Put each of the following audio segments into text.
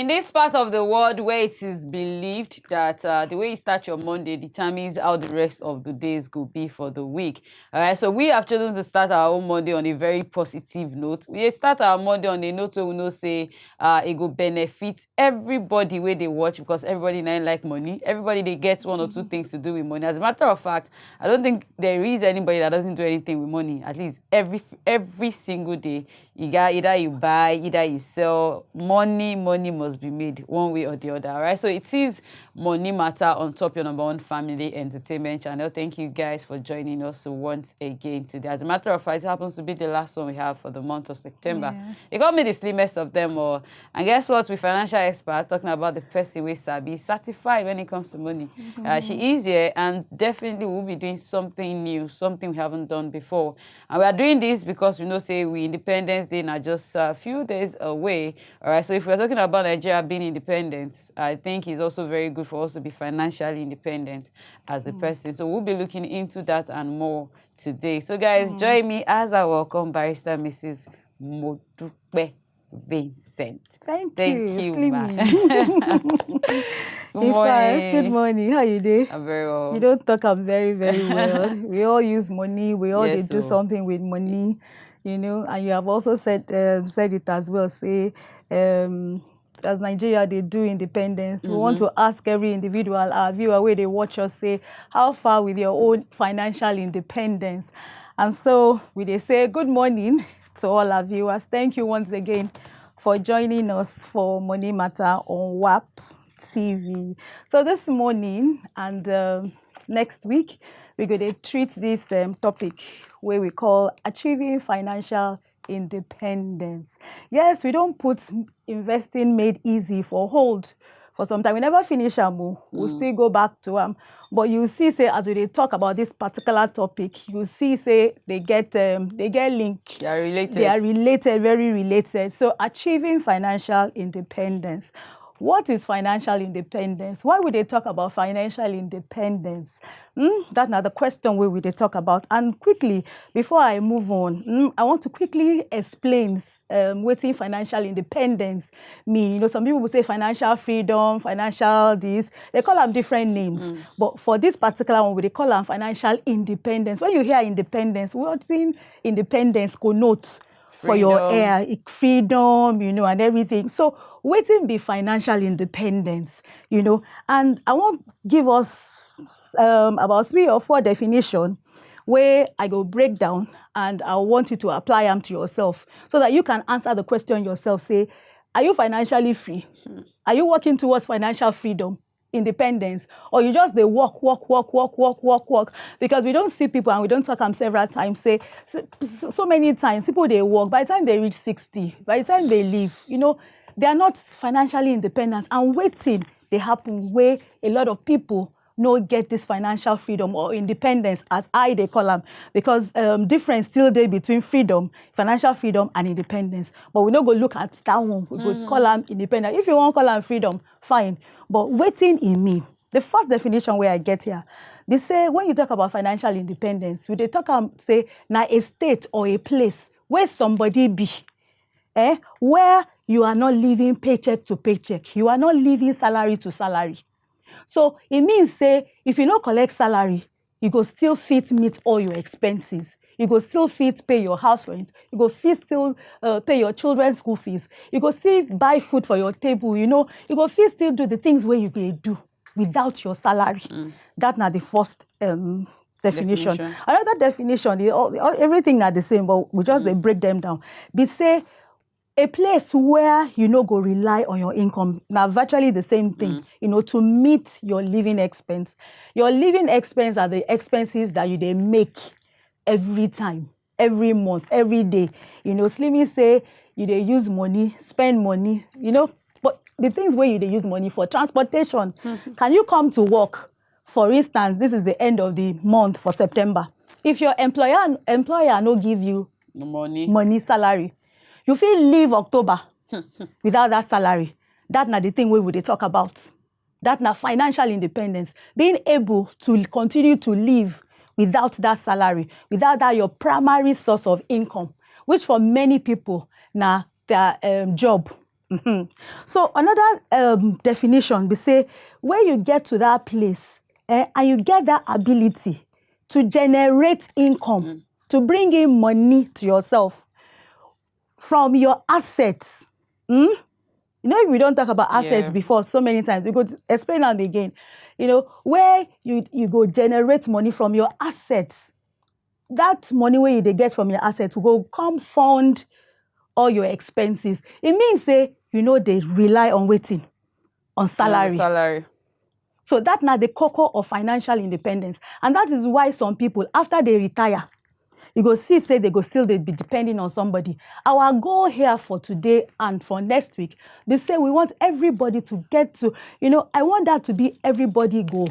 In this part of the world where it is believed that the way you start your Monday determines how the rest of the days will be for the week. All right, so we have chosen to start our own Monday on a very positive note. We start our Monday on a note where we know say it will benefit everybody where they watch, because everybody now like money. Everybody they get one or two things to do with money. As a matter of fact, I don't think there is anybody that doesn't do anything with money. At least every single day, you got either you buy, either you sell. Money must be made one way or the other. All right, so it is Money Matta on top your number one family entertainment channel. Thank you guys for joining us once again today. As a matter of fact, it happens to be the last one we have for the month of September. They call me the slimmest of them all. And guess what? With financial expert talking about the person we sabi certified when it comes to money. She is here and definitely will be doing something new, something we haven't done before. And we are doing this because we know say we Independence Day are just a few days away. All right, so if we're talking about Nigeria being independent, I think it's also very good for us to be financially independent as a person. So we'll be looking into that and more today. So guys, join me as I welcome Barrister Mrs. Modupe Vincent. Thank you, Good morning. Good morning. How you doing? I'm very well. You don't talk up very well. We all use money. We all Yes, do something with money, you know. And you have also said it as well. Say, as Nigeria they do independence, we want to ask every individual, our viewer, where they watch us, say, how far with your own financial independence? And so they say good morning to all our viewers. Thank you once again for joining us for Money Matta on WAP TV. So this morning and next week, we're going to treat this topic where we call achieving financial independence. Yes, we don't put investing made easy for hold for some time. We never finish them. We'll still go back to them. But you see, say, as we talk about this particular topic, you see, say, they get linked. They are related. They are related, very related. So achieving financial independence. What is financial independence? Why would they talk about financial independence? That's another question we will talk about. And quickly, before I move on, I want to quickly explain what financial independence means. You know, some people will say financial freedom, financial this. They call them different names. But for this particular one, we call them financial independence. When you hear independence, what in independence connotes for your freedom, you know, and everything. So waiting be financial independence, you know. And I want to give us about 3 or 4 definitions where I go break down, and I want you to apply them to yourself so that you can answer the question yourself. Say, are you financially free? Are you working towards financial freedom, independence, or you just they work? Because we don't see people, and we don't talk them several times, say so many times people they work, by the time they reach 60, by the time they leave, you know, they are not financially independent, and waiting they happen where a lot of people no get this financial freedom or independence, as they call them, because difference still there between freedom, financial freedom, and independence. But we not go look at that one. We go call them independent. If you want to call them freedom, fine. But waiting in me, the first definition where I get here, they say when you talk about financial independence, they talk say now a state or a place where somebody be, where you are not living paycheck to paycheck, you are not living salary to salary. So it means, say, if you don't collect salary, you go still fit meet all your expenses. You go still fit pay your house rent. You go fit still pay your children's school fees. You go still buy food for your table, you know. You go fit still do the things where you can do without your salary. That's not the first definition. Another definition, everything are the same, but we just they break them down. We say, a place where you no go rely on your income. Now, virtually the same thing, you know, to meet your living expense. Your living expense are the expenses that they make every time, every month, every day. You know, Slimmy say they use money, spend money, you know, but the things where they use money for transportation. Can you come to work? For instance, this is the end of the month for September. If your employer no give you money salary, you feel leave October without that salary. That's not the thing we would talk about. That's not financial independence. Being able to continue to live without that salary, without that your primary source of income, which for many people now their job So another definition, we say, when you get to that place and you get that ability to generate income, to bring in money to yourself from your assets. You know, we don't talk about assets before so many times. We go to explain them again. You know, where you go generate money from your assets. That money where you get from your assets will go come fund all your expenses. It means, say, you know, they rely on waiting, on salary. Salary. So that's now the cocoa of financial independence. And that is why some people, after they retire, you go see, say, they go still they be depending on somebody. Our goal here for today and for next week, they say we want everybody to get to, you know, I want that to be everybody goal.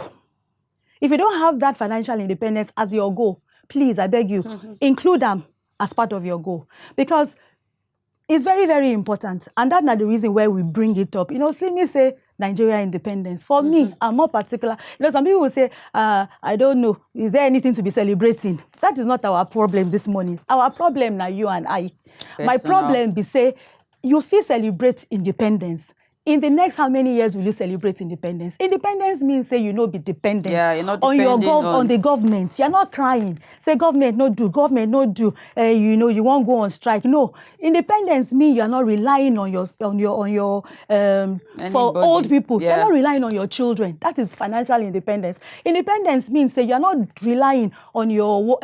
If you don't have that financial independence as your goal, please, I beg you, include them as part of your goal. Because it's very, very important. And that's not the reason why we bring it up. You know, let me say Nigeria independence. For me, I'm more particular. You know, some people will say, I don't know, is there anything to be celebrating? That is not our problem this morning. Our problem now, you and I. Personal. My problem be say, you feel celebrate independence. In the next how many years will you celebrate independence? Independence means, say, you know, be dependent you're not on on the government. You're not crying. Say, government no do, government no do. You know, you won't go on strike. No, independence means you're not relying on your for old people. You're not relying on your children. That is financial independence. Independence means, say, you're not relying on your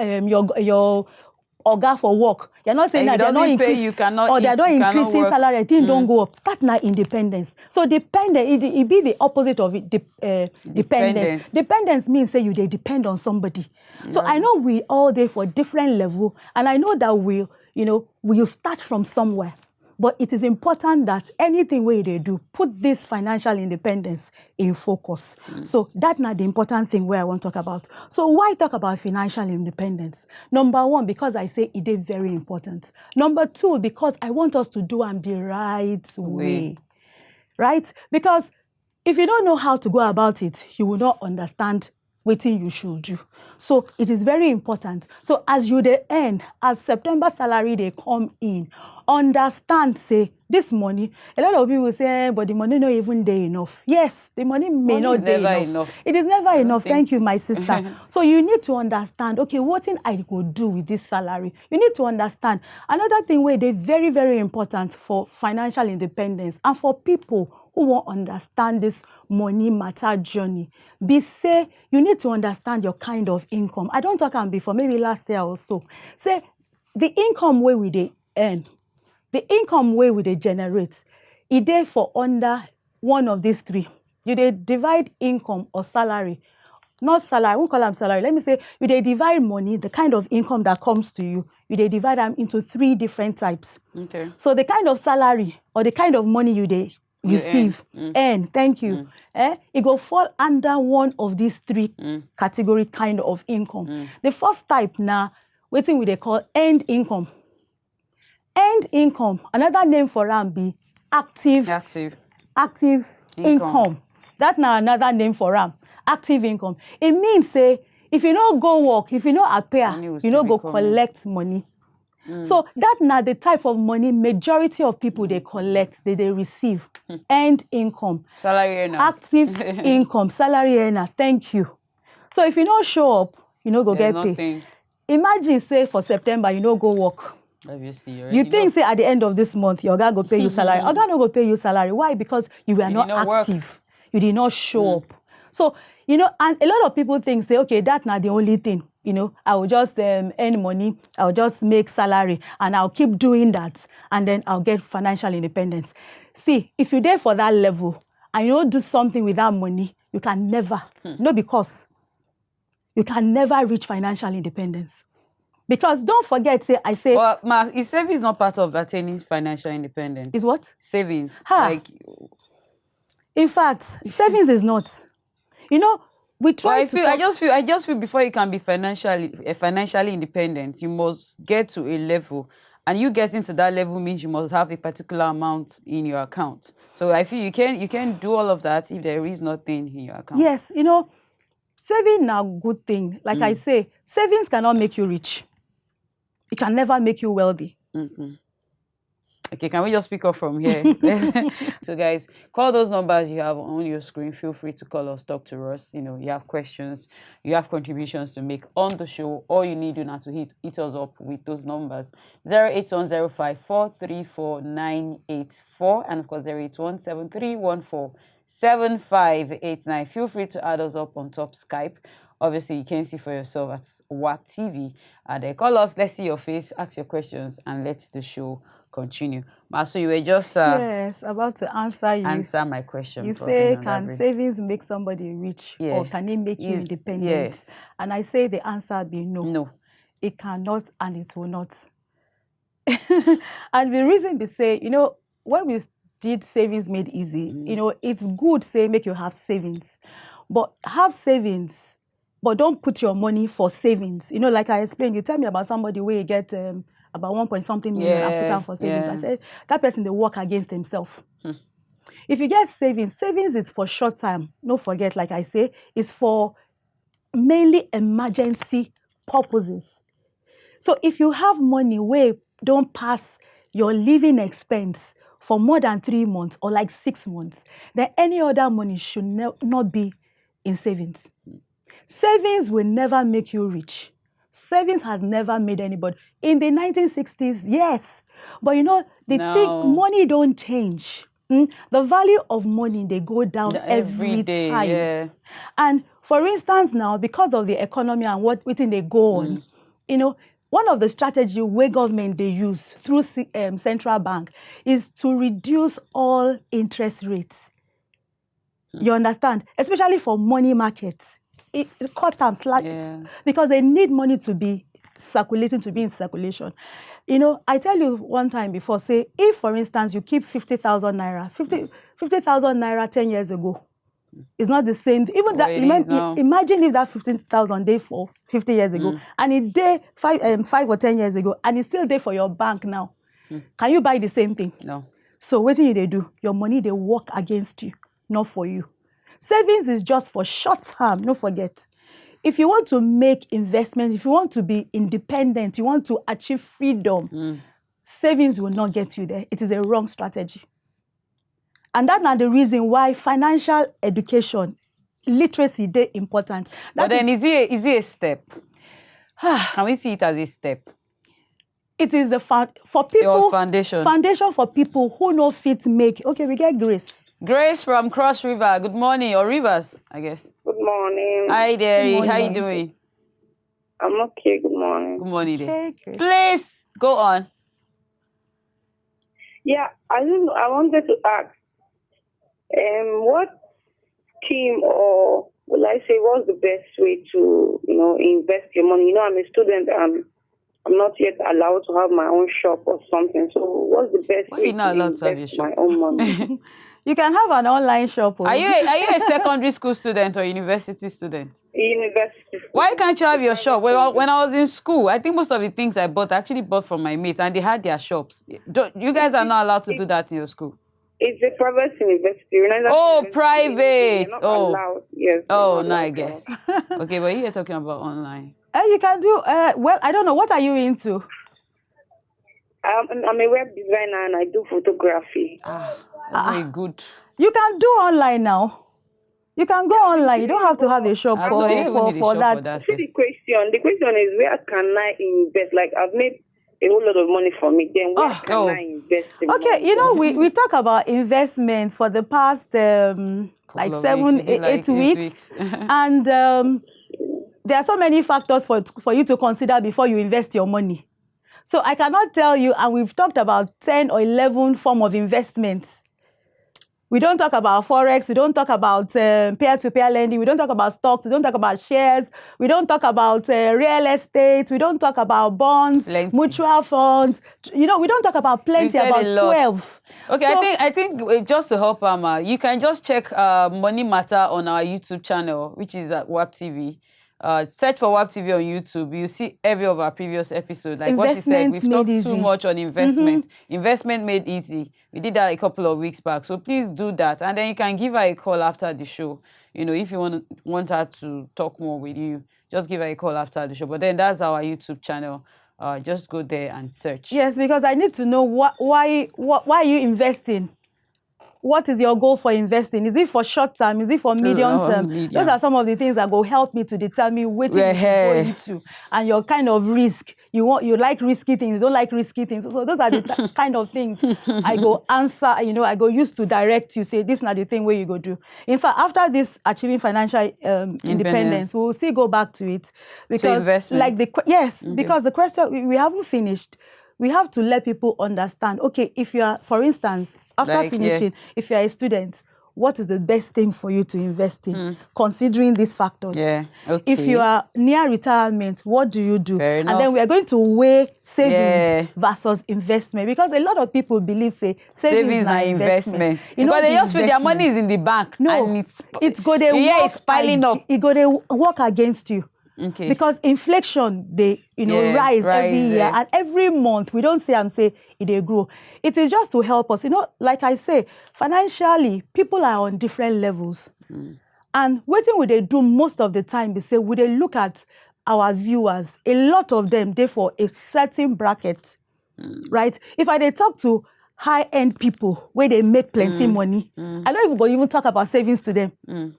oga for work. You're not saying that they're not increasing or they're not increasing salary. Things don't go up. That's not independence. So dependent, it be the opposite of it. Dependence. Dependence means, say, they depend on somebody. So I know we all there for different level, and I know that we'll start from somewhere. But it is important that anything where they do, put this financial independence in focus. So that's not the important thing where I want to talk about. So why talk about financial independence? Number one, because I say it is very important. Number two, because I want us to do them the right way. Right? Because if you don't know how to go about it, you will not understand what you should do. So it is very important. So as you they earn, as September salary they come in, understand, say, this money, a lot of people say, but the money not even there enough. Yes, the money may not there enough. It is never enough. Thank you, my sister. So you need to understand, okay, what thing I could do with this salary? You need to understand. Another thing where they very, very important for financial independence and for people who won't understand this money matter journey. Be say, you need to understand your kind of income. I don't talk about before, maybe last year or so. Say, the income where we they earn, the income where we they generate, it there for under one of these three. You they divide income or salary. Not salary, I won't call them salary. Let me say, you they divide money, the kind of income that comes to you, they divide them into three different types. Okay. So the kind of salary or the kind of money you receive, thank you. It go fall under one of these three category kind of income. The first type now, what thing they call earned income. Earned income, another name for them be active income. That's now another name for them. Active income. It means, say, if you don't go work, if you don't appear, you don't go collect money. So that's not the type of money majority of people they collect, they receive. Earned income. Salary earners. Active income. Salary earners. Thank you. So if you don't show up, you don't go get paid. Imagine, say, for September, you don't go work. Obviously, you think, say, at the end of this month, your guy go pay you salary. Your guy no go pay you salary. Why? Because you were not active. You did not show up. So, and a lot of people think, say, okay, that's not the only thing. I will just earn money, I'll just make salary, and I'll keep doing that, and then I'll get financial independence. See, if you're there for that level, and you don't do something with that money, you can never, because you can never reach financial independence. Because don't forget, well, is savings not part of attaining financial independence? Is what? Savings. In fact, savings is not. We try I just feel before you can be financially independent, you must get to a level, and you getting to that level means you must have a particular amount in your account. So I feel you can do all of that if there is nothing in your account. Yes, saving now good thing. Like I say, savings cannot make you rich. It can never make you wealthy. Okay, can we just pick up from here? So, guys, call those numbers you have on your screen. Feel free to call us, talk to us. You have questions, you have contributions to make on the show. All you need now to hit us up with those numbers: 08105434984 and of course 08173147589. Feel free to add us up on top Skype. Obviously, you can see for yourself at WAP TV. And call us, let's see your face, ask your questions, and let the show continue. So you were just yes, about to answer my question. You say, can savings make somebody rich, or can it make you independent? Yes. And I say the answer be no. No. It cannot and it will not. And the reason they say, when we did savings made easy, it's good, say, make you have savings. But have savings, but don't put your money for savings. Like I explained, you tell me about somebody where you get about 1-point-something million and put down for savings. I said, that person, they work against himself. If you get savings is for short time. Don't forget, like I say, it's for mainly emergency purposes. So if you have money where don't pass your living expense for more than 3 months or like 6 months, then any other money should not be in savings. Savings will never make you rich. Savings has never made anybody. In the 1960s, yes. But thing, money don't change. The value of money, they go down every day, time. Yeah. And for instance now, because of the economy and what they go on, one of the strategies where government they use through central bank is to reduce all interest rates. You understand? Especially for money markets. It cut them because they need money to be circulating, to be in circulation. I tell you one time before, say, if, for instance, you keep 50,000 naira, 50,000 naira 10 years ago, it's not the same. Even that, imagine if that 15,000 day for 50 years ago, and it day 5 or 10 years ago, and it's still there for your bank now. Can you buy the same thing? No. So what do they do? Your money, they work against you, not for you. Savings is just for short term, don't forget. If you want to make investment, if you want to be independent, you want to achieve freedom, savings will not get you there. It is a wrong strategy. And that's not the reason why financial education, literacy, they're important. But then is it a step? Can we see it as a step? It is the for people. Your foundation. Foundation for people who know fit make. Okay, we get Grace. Grace from Cross River. Good morning, or Rivers, I guess. Good morning. Hi, Derry. How you doing? I'm okay. Good morning. Good morning, okay, please go on. Yeah, I wanted to ask, what scheme, or will I say, what's the best way to, invest your money? I'm a student. I'm not yet allowed to have my own shop or something. So, what's the best way to invest my own money? You can have an online shop. Are you a secondary school student or university student? University. Why can't you have your shop? Well, when I was in school, I think most of the things I actually bought from my mate, and they had their shops. You guys are not allowed to do that in your school. It's a private university. Private. Allowed. Yes. Oh, no, I guess. Okay, but you're talking about online. You can do, well, I don't know. What are you into? I'm a web designer and I do photography. Very good. You can do online now. You can go online. You don't have to have a shop for that. See the question. The question is, where can I invest? Like, I've made a whole lot of money for me. Then where can I invest in money? We talk about investments for the past like 8 weeks. And there are so many factors for you to consider before you invest your money. So I cannot tell you, and we've talked about 10 or 11 forms of investments. We don't talk about Forex. We don't talk about peer-to-peer lending. We don't talk about stocks. We don't talk about shares. We don't talk about real estate. We don't talk about bonds, mutual funds. We don't talk about plenty, about 12. Okay, so, I think just to help Amma, you can just check Money Matta on our YouTube channel, which is at WAP TV. Search for WAP TV on YouTube. You see every of our previous episodes. Like what she said, we've talked too much on investment. Investment made easy. We did that a couple of weeks back. So please do that. And then you can give her a call after the show. If you want her to talk more with you, just give her a call after the show. But then that's our YouTube channel. just go there and search. Yes, because I need to know why are you investing? What is your goal for investing? Is it for short term? Is it for medium term? Those are some of the things that will help me to determine what you go into and your kind of risk. You like risky things, you don't like risky things. So those are the kind of things I go answer, I go use to direct you, say this is not the thing where you go do. In fact, after this achieving financial independence, we will still go back to it. Because because the question we haven't finished. We have to let people understand, okay, if you are, for instance, after finishing, if you are a student, what is the best thing for you to invest in, considering these factors? Yeah, okay. If you are near retirement, what do you do? Fair enough. And then we are going to weigh savings versus investment, because a lot of people believe, say, savings are investment. Because they just feel their money is in the bank. No, and it's going to it's piling up. It's going to work against you. Okay. Because inflation, they rise every year, and every month we don't say it grow. It is just to help us, like I say, financially people are on different levels, and what would they do most of the time? They say, would they look at our viewers? A lot of them, therefore, a certain bracket, right? If I talk to high-end people where they make plenty money, I don't even talk about savings to them.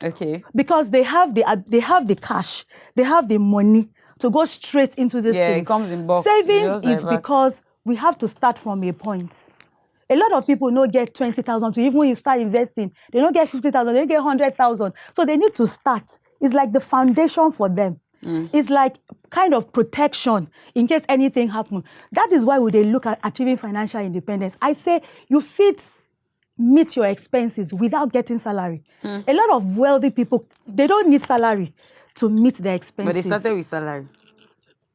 Okay. Because they have the cash, they have the money to go straight into this thing. It comes in bulk. Savings is because we have to start from a point. A lot of people don't get 20,000 to even start investing. They don't get 50,000, they don't get 100,000. So they need to start. It's like the foundation for them. It's like kind of protection in case anything happens. That is why they look at achieving financial independence. I say you meet your expenses without getting salary. A lot of wealthy people, they don't need salary to meet their expenses. But they started with salary.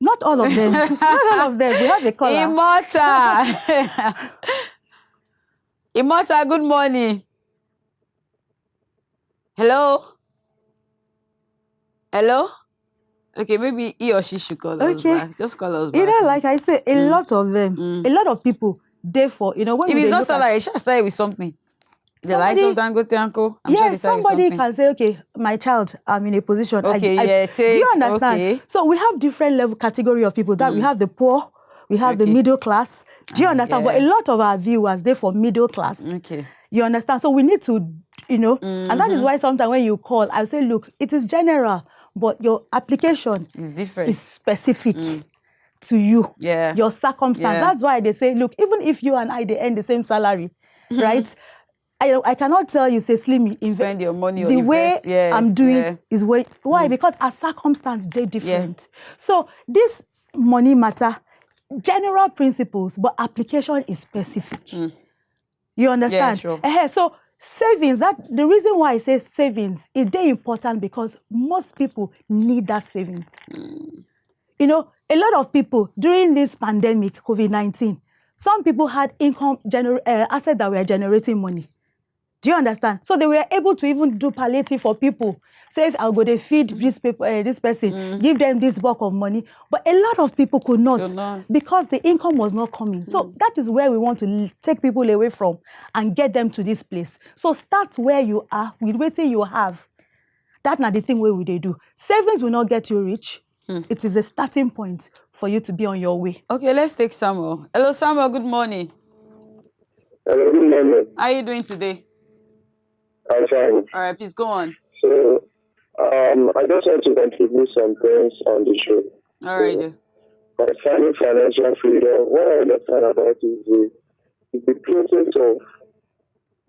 Not all of them. Not all of them. We have a caller. Immortal. Immortal, good morning. Hello? Hello? Okay, maybe he or she should call us back. Just call us back. Like I say, a lot of them, a lot of people, therefore, when if it's not salary, it should start with something. The likes of Dangote uncle. Somebody can say, okay, my child, I'm in a position. Do you understand? Okay. So we have different level category of people. That we have the poor, we have the middle class. Do you understand? But a lot of our viewers, therefore, middle class. Okay. You understand? So we need to, and that is why sometimes when you call, I say, look, it is general, but your application is different. Is specific. To you, your circumstance. That's why they say, look, even if you and I, they earn the same salary, right? I cannot tell you, say, Slimmy, spend your money the way I'm doing is why? Because our circumstance, they're different. So this money matter, general principles, but application is specific. You understand? Yeah, sure. So savings, the reason why I say savings is very important because most people need that savings. A lot of people during this pandemic, COVID-19, some people had income, assets that were generating money. Do you understand? So they were able to even do palliative for people. Say, if I'll go to feed this person, give them this bulk of money. But a lot of people could not because the income was not coming. So that is where we want to take people away from and get them to this place. So start where you are with what you have. That's not the thing where they do. Savings will not get you rich. It is a starting point for you to be on your way. Okay, let's take Samuel. Hello, Samuel. Good morning. Hello, good morning. How are you doing today? I'm fine. All right, please go on. So, I just want to contribute some things on the show. All right. Concerning financial freedom, what I understand about is the process of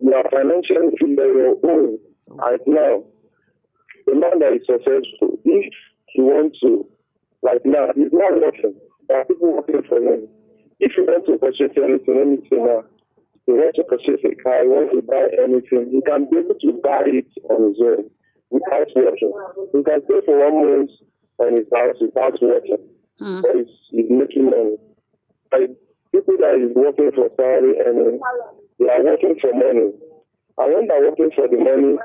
your financial freedom your own right now. The man that is successful, if you want to, like now, he's not working. There are people working for him. If you want to purchase anything now, you want to purchase a car, you want to buy anything, you can be able to buy it on his own without working. You can pay for 1 month on his house without working. But he's making money. Like people that is working for salary and they are working for money. And when they're working for the money,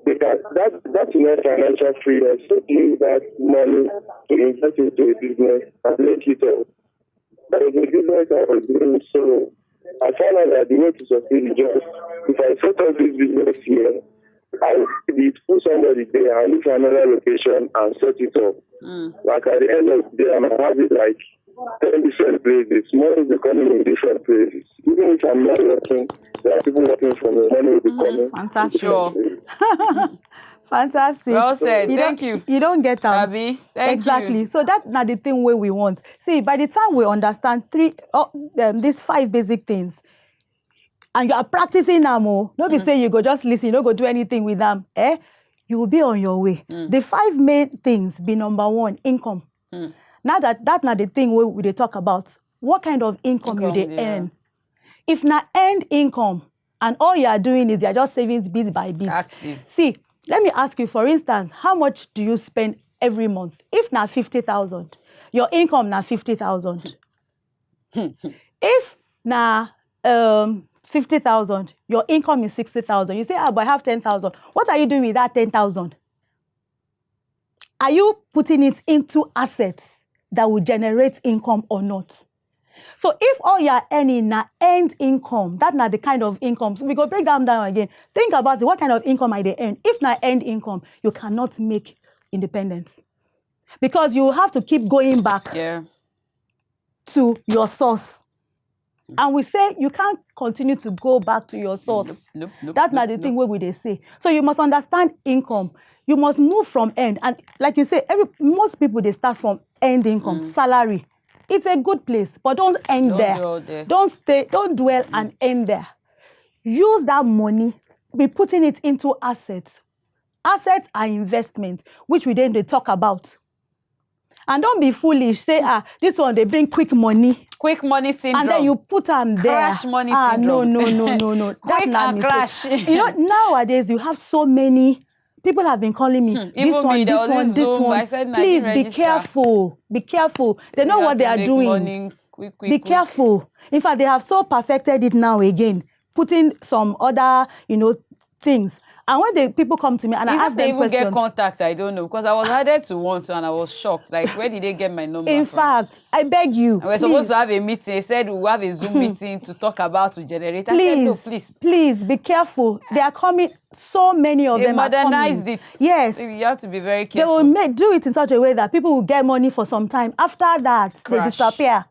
they can, that's enough financial freedom. So use that money to invest into a business and make it up. There is a business I was doing, so I found out that the way to succeed is just, if I set up this business here, I will put somebody there, I look for another location and set it up. Like at the end of the day, I might have it like 10 different places. Money will be coming in different places. Even if I'm not working, there are people working for me. Money will be coming. Fantastic. Sure. Fantastic. Well said. Thank you. You don't get them. Abby, thank exactly. you. So that's not the thing where we want. See, by the time we understand these 5 basic things, and you are practicing them, don't be say you go just listen, you don't go do anything with them, you will be on your way. The 5 main things be number 1, income. Now that's not the thing where we talk about. What kind of income you they earn? If not earned income, and all you are doing is you're just saving bit by bit. Active. See, let me ask you, for instance, how much do you spend every month? If not 50,000, your income na 50,000. If na 50,000, your income is 60,000. You say, but I have 10,000. What are you doing with that 10,000? Are you putting it into assets that will generate income or not? So if all you're earning na earned income, that's not the kind of income. So we go break down again. Think about it. What kind of income are they earn? If not earned income, you cannot make independence. Because you have to keep going back to your source. And we say you can't continue to go back to your source. That's not the thing where they say. So you must understand income. You must move from earned. And like you say, most people, they start from earned income, salary. It's a good place, but don't end there. Don't stay, don't dwell and end there. Use that money, be putting it into assets. Assets are investments, which we then talk about. And don't be foolish. Say, this one, they bring quick money. Quick money syndrome. And then you put them there. Crash money syndrome. No. Quick and crash. You know, nowadays, you have so many. People have been calling me, this one. I said, please be careful. Be careful. They know what they are doing. Be careful. In fact, they have so perfected it now again, putting some other, things. And when the people come to me and I ask them questions. They even get contacts, I don't know. Because I was added to one and I was shocked. Like, where did they get my number In fact, I beg you. And we're supposed to have a meeting. They said we'll have a Zoom meeting to talk about to generate. I said, no, please. Please, be careful. They are coming. So many of them are coming. They modernized it. Yes. So you have to be very careful. They will do it in such a way that people will get money for some time. After that, they disappear.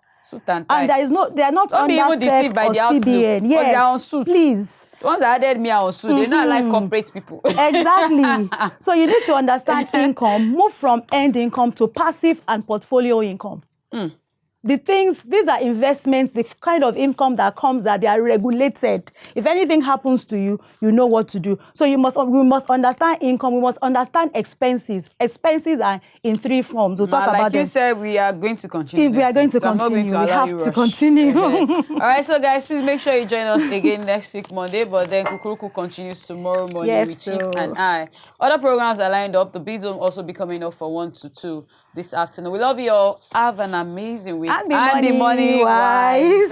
And they are not under SEC or CBN. Yes, they are on suit. Please. The ones that added me are on suit. They're not like corporate people. Exactly. So you need to understand income. Move from earned income to passive and portfolio income. These are investments, the kind of income that comes that they are regulated. If anything happens to you, you know what to do. So we must understand income. We must understand expenses. Expenses are in 3 forms. We'll talk about them. Like you said, we are going to continue. We are going to continue. We have to continue. All right, so guys, please make sure you join us again next week, Monday. But then Kukuruku continues tomorrow morning with Chief and I. Other programs are lined up. The beats will also be coming up for 1 to 2 this afternoon. We love you all. Have an amazing week. And be money wise.